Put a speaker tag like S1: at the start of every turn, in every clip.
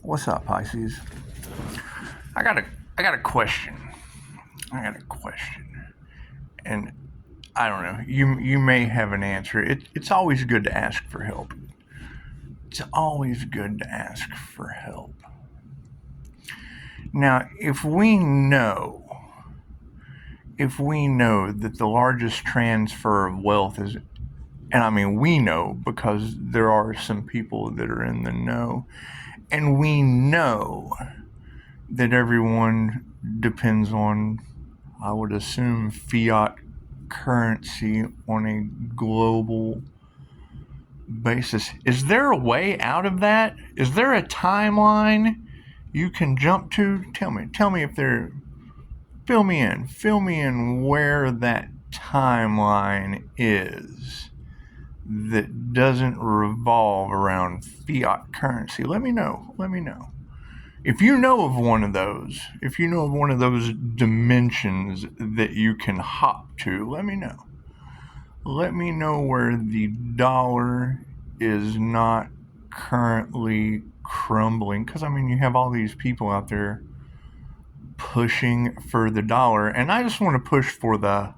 S1: What's up, Pisces? I got a question. And I don't know. You may have an answer. It's always good to ask for help. It's always good to ask for help. Now, if we know that the largest transfer of wealth is, and I mean we know because there are some people that are in the know, and we know that everyone depends on, I would assume, fiat currency on a global basis. Is there a way out of that? Is there a timeline you can jump to? Tell me if there. Fill me in where that timeline is that doesn't revolve around fiat currency. Let me know. If you know of one of those dimensions that you can hop to, let me know. Let me know where the dollar is not currently crumbling. Because, I mean, you have all these people out there pushing for the dollar, and I just want to push for the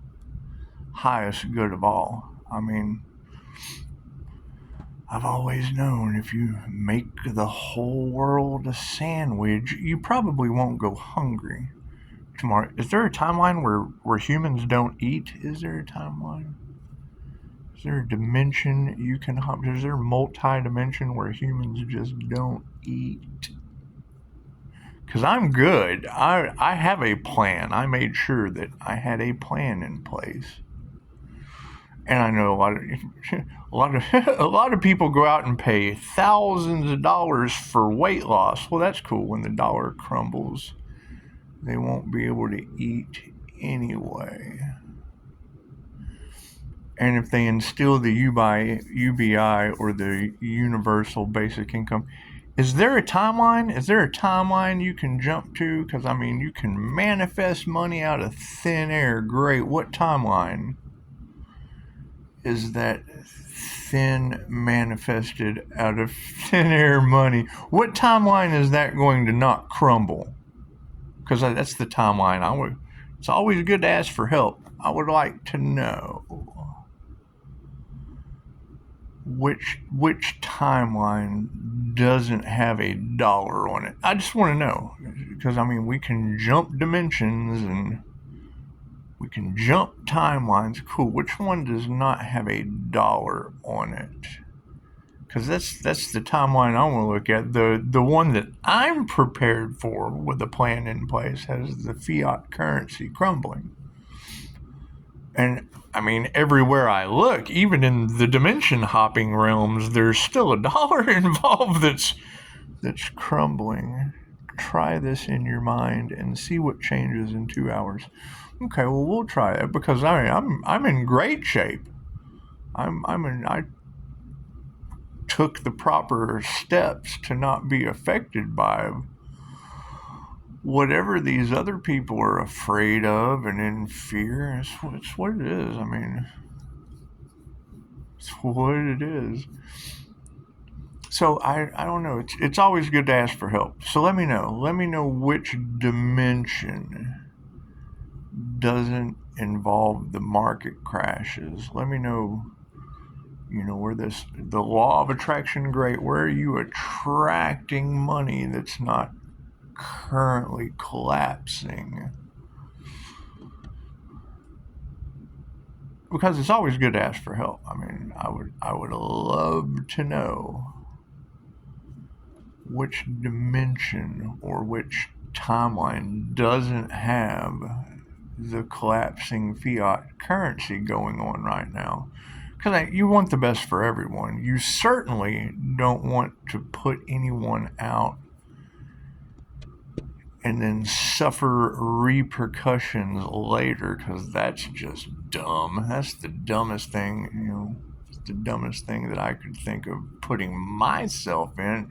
S1: highest good of all. I mean, I've always known if you make the whole world a sandwich, you probably won't go hungry tomorrow. Is there a timeline where humans don't eat? Is there a timeline? Is there a dimension you can hop? Is there a multi-dimension where humans just don't eat? Because I'm good. I have a plan. I made sure that I had a plan in place. And I know a lot of people go out and pay thousands of dollars for weight loss. Well, that's cool. When the dollar crumbles, they won't be able to eat anyway. And if they instill the UBI or the universal basic income, is there a timeline? Is there a timeline you can jump to? Because, I mean, you can manifest money out of thin air. Great. What timeline is that thin manifested out of thin air money? What timeline is that going to not crumble? Because that's the timeline. It's always good to ask for help. I would like to know which timeline doesn't have a dollar on it. I just want to know, because I mean we can jump dimensions and we can jump timelines. Cool. Which one does not have a dollar on it? Because that's the timeline I want to look at. The one that I'm prepared for with a plan in place has the fiat currency crumbling. And I mean, everywhere I look, even in the dimension hopping realms, there's still a dollar involved that's crumbling. Try this in your mind and see what changes in 2 hours. Okay, well, we'll try that because I'm in great shape. I took the proper steps to not be affected by whatever these other people are afraid of and in fear. It's what it is. I mean, it's what it is. So I don't know. It's always good to ask for help. So let me know which dimension doesn't involve the market crashes. Let me know, where the law of attraction, great. Where are you attracting money that's not currently collapsing? Because it's always good to ask for help. I mean, I would love to know which dimension or which timeline doesn't have the collapsing fiat currency going on right now. Because you want the best for everyone. You certainly don't want to put anyone out and then suffer repercussions later, because that's just dumb. That's the dumbest thing, it's the dumbest thing that I could think of putting myself in.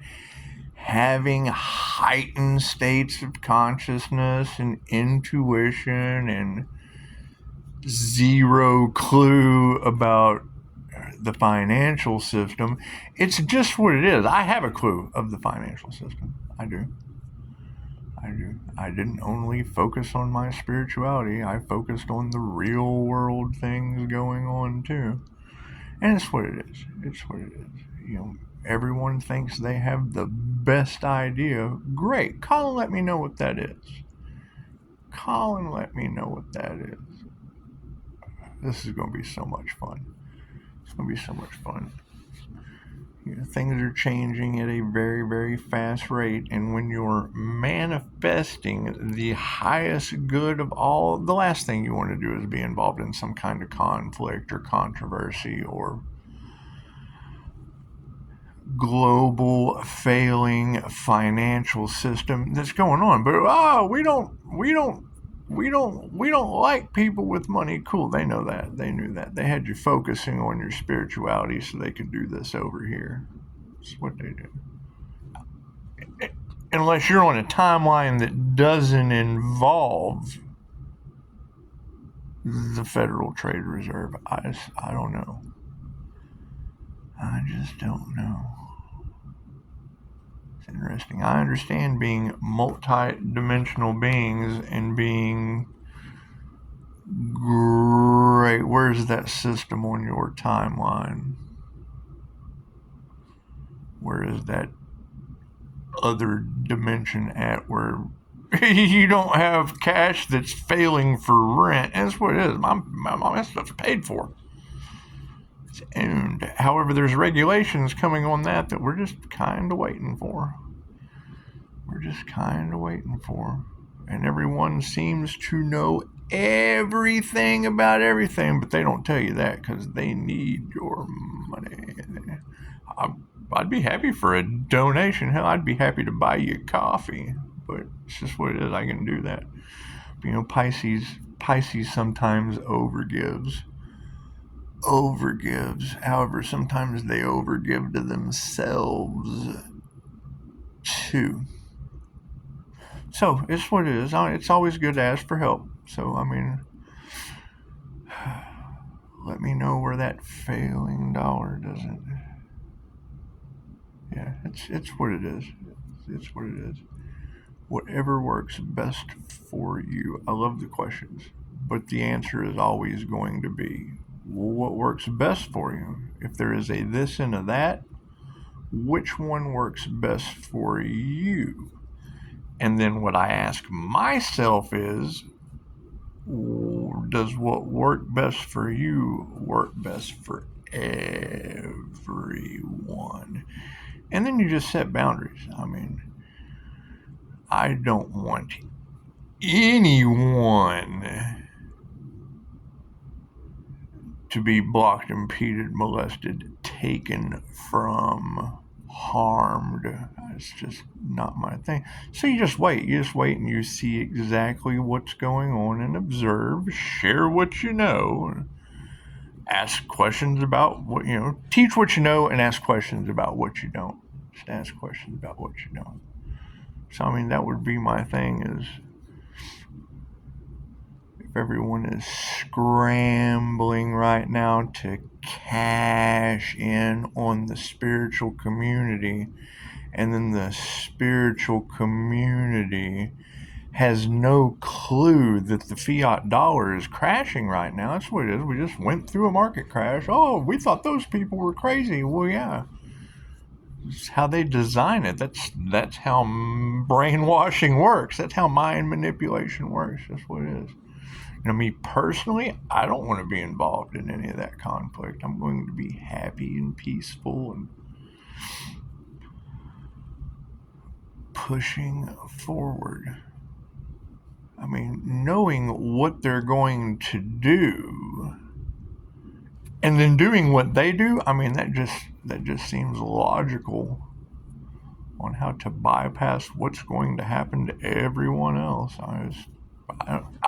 S1: Having heightened states of consciousness and intuition and zero clue about the financial system. It's just what it is. I have a clue of the financial system. I do. I do. I didn't only focus on my spirituality, I focused on the real world things going on too. And it's what it is. It's what it is. Everyone thinks they have the best idea. Great. Call and let me know what that is. Call and let me know what that is. This is going to be so much fun. It's going to be so much fun. Things are changing at a very, very fast rate, and when you're manifesting the highest good of all, the last thing you want to do is be involved in some kind of conflict or controversy or global failing financial system that's going on. But we don't like people with money. Cool, they know that. They knew that. They had you focusing on your spirituality so they could do this over here. That's what they do. Unless you're on a timeline that doesn't involve the Federal Trade Reserve. I don't know. I just don't know. It's interesting. I understand being multi-dimensional beings and being great. Where's that system on your timeline? Where is that other dimension at where you don't have cash that's failing for rent? That's what it is. My stuff's paid for. It's owned. However, there's regulations coming on that we're just kind of waiting for. We're just kind of waiting for. And everyone seems to know everything about everything, but they don't tell you that because they need your money. I'd be happy for a donation. Hell, I'd be happy to buy you coffee, but it's just what it is. I can do that. But, Pisces sometimes overgives. However, sometimes they overgive to themselves too. So it's what it is. It's always good to ask for help. So let me know where that failing dollar doesn't. Yeah, it's what it is. It's what it is. Whatever works best for you. I love the questions, but the answer is always going to be what works best for you. If there is a this and a that, which one works best for you? And then what I ask myself is, does what work best for you work best for everyone? And then you just set boundaries. I don't want anyone to be blocked, impeded, molested, taken from, harmed. It's just not my thing. So you just wait and you see exactly what's going on and observe, share what you know, ask questions about what you know, teach what you know and ask questions about what you don't. Just ask questions about what you don't. So that would be my thing is if everyone is scrambling right now to cash in on the spiritual community, and then the spiritual community has no clue that the fiat dollar is crashing right now. That's what it is. We just went through a market crash. Oh, we thought those people were crazy. Well, yeah. It's how they design it. That's how brainwashing works. That's how mind manipulation works. That's what it is. Me personally, I don't want to be involved in any of that conflict. I'm going to be happy and peaceful and pushing forward. Knowing what they're going to do and then doing what they do, that just seems logical on how to bypass what's going to happen to everyone else. I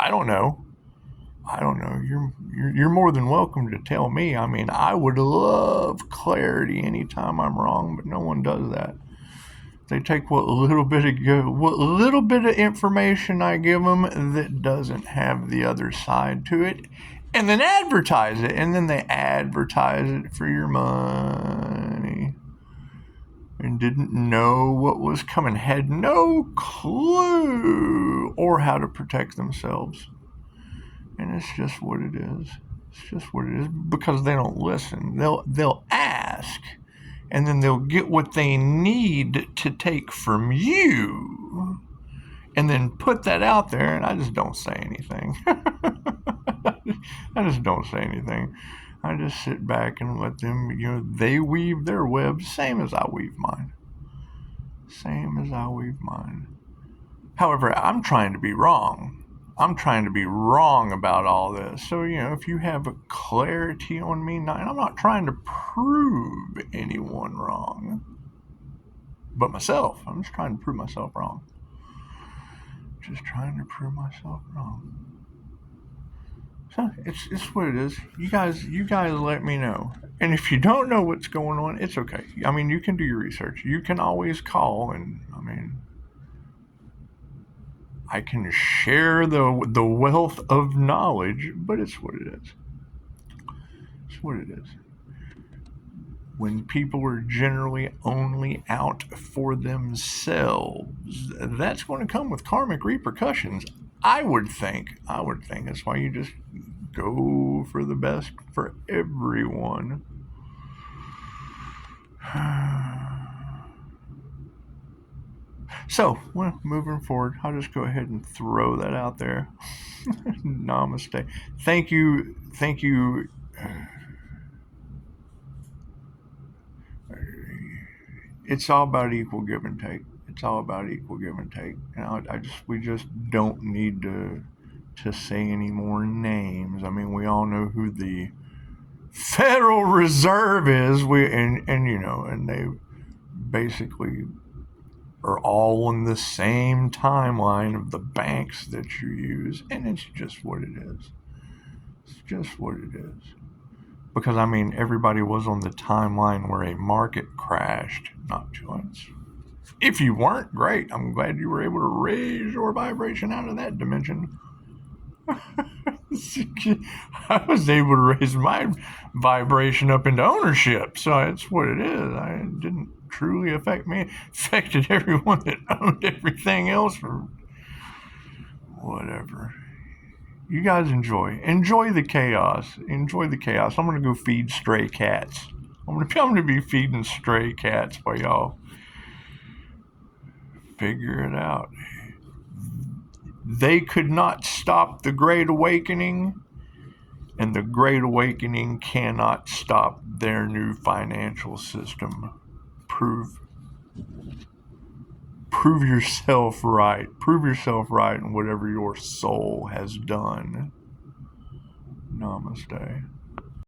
S1: don't know. You're more than welcome to tell me. I would love clarity anytime I'm wrong, but no one does that. They take what little bit of information I give them that doesn't have the other side to it, and then advertise it, and then they advertise it for your money. and didn't know what was coming, had no clue or how to protect themselves. And it's just what it is. It's just what it is, because they don't listen. They'll ask, and then they'll get what they need to take from you, and then put that out there, and I just don't say anything. I just don't say anything. I just sit back and let them, they weave their web, same as I weave mine. Same as I weave mine. However, I'm trying to be wrong. I'm trying to be wrong about all this. So, if you have a clarity on me, and I'm not trying to prove anyone wrong, but myself. I'm just trying to prove myself wrong. Just trying to prove myself wrong. So it's what it is. You guys let me know. And if you don't know what's going on, it's okay. I mean, you can do your research. You can always call, and I can share the wealth of knowledge, but it's what it is. It's what it is. When people are generally only out for themselves, that's going to come with karmic repercussions. I would think. That's why you just go for the best for everyone. So, moving forward, I'll just go ahead and throw that out there. Namaste. Thank you. It's all about equal give and take. It's all about equal give and take. We just don't need to say any more names. I mean, we all know who the Federal Reserve is. And they basically are all on the same timeline of the banks that you use, and it's just what it is. It's just what it is. Because, everybody was on the timeline where a market crashed, not once. If you weren't, great. I'm glad you were able to raise your vibration out of that dimension. I was able to raise my vibration up into ownership, so it's what it is. It didn't truly affect me. It affected everyone that owned everything else, or whatever. You guys enjoy the chaos. Enjoy the chaos. I'm gonna go feed stray cats. I'm gonna be feeding stray cats while y'all figure it out. They could not stop the Great Awakening, and the Great Awakening cannot stop their new financial system. Prove yourself right. Prove yourself right in whatever your soul has done. Namaste.